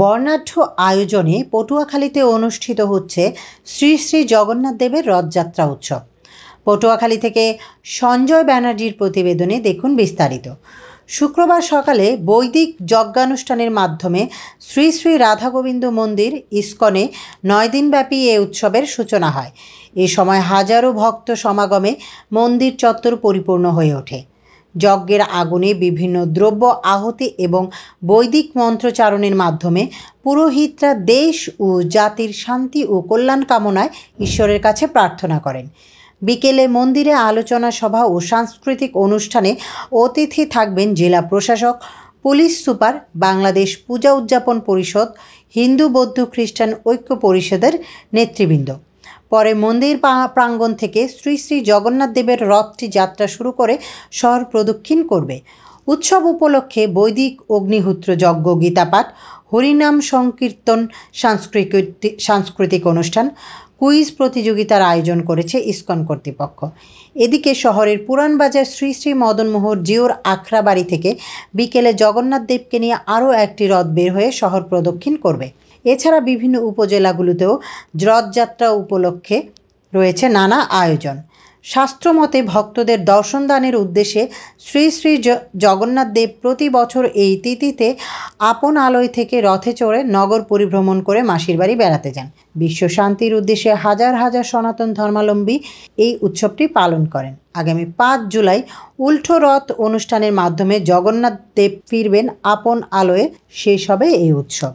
বর্ণাঢ্য আয়োজনে পটুয়াখালীতে অনুষ্ঠিত হচ্ছে শ্রী শ্রী জগন্নাথ দেবের রথযাত্রা উৎসব। পটুয়াখালী থেকে সঞ্জয় ব্যানার্জির প্রতিবেদনে দেখুন বিস্তারিত। শুক্রবার সকালে বৈদিক যজ্ঞানুষ্ঠানের মাধ্যমে শ্রী শ্রী রাধা গোবিন্দ মন্দির ইস্কনে 9 দিনব্যাপী এ উৎসবের সূচনা হয়। এ সময় হাজারো ভক্ত সমাগমে মন্দির চত্বর পরিপূর্ণ হয়ে ওঠে। যজ্ঞের আগুনে বিভিন্ন দ্রব্য আহুতি এবং বৈদিক মন্ত্রোচ্চারণের মাধ্যমে পুরোহিতরা দেশ ও জাতির শান্তি ও কল্যাণ কামনায় ঈশ্বরের কাছে প্রার্থনা করেন। বিকেলে মন্দিরে আলোচনা সভা ও সাংস্কৃতিক অনুষ্ঠানে অতিথি থাকবেন জেলা প্রশাসক, পুলিশ সুপার, বাংলাদেশ পূজা উদযাপন পরিষদ, হিন্দু বৌদ্ধ খ্রিস্টান ঐক্য পরিষদের নেতৃবৃন্দ। পরে মন্দির প্রাঙ্গণ থেকে শ্রী শ্রী জগন্নাথ দেবের রথটি যাত্রা শুরু করে শহর প্রদক্ষিণ করবে। উৎসব উপলক্ষে বৈদিক অগ্নিহোত্র যজ্ঞ, গীতাপাঠ, হরিনাম সংকীর্তন, সাংস্কৃতিক অনুষ্ঠান, কুইজ প্রতিযোগিতার আয়োজন করেছে ইসকন কর্তৃপক্ষ। এদিকে শহরের পুরানবাজার শ্রী শ্রী মদনমোহন জিওর আখড়া বাড়ি থেকে বিকেলে জগন্নাথ দেবকে নিয়ে আরও একটি রথ বের হয়ে শহর প্রদক্ষিণ করবে। এছাড়া বিভিন্ন উপজেলাগুলোতেও রথযাত্রা উপলক্ষে রয়েছে নানা আয়োজন। শাস্ত্রমতে ভক্তদের দর্শন দানের উদ্দেশ্যে শ্রী শ্রী জগন্নাথ দেব প্রতি বছর এই তিথিতে আপন আলয় থেকে রথে চড়ে নগর পরিভ্রমণ করে মাসির বাড়ি বেড়াতে যান। বিশ্ব শান্তির উদ্দেশ্যে হাজার হাজার সনাতন ধর্মাবলম্বী এই উৎসবটি পালন করেন। আগামী 5 জুলাই উল্টো রথ অনুষ্ঠানের মাধ্যমে জগন্নাথ দেব ফিরবেন আপন আলয়ে, শেষ হবে এই উৎসব।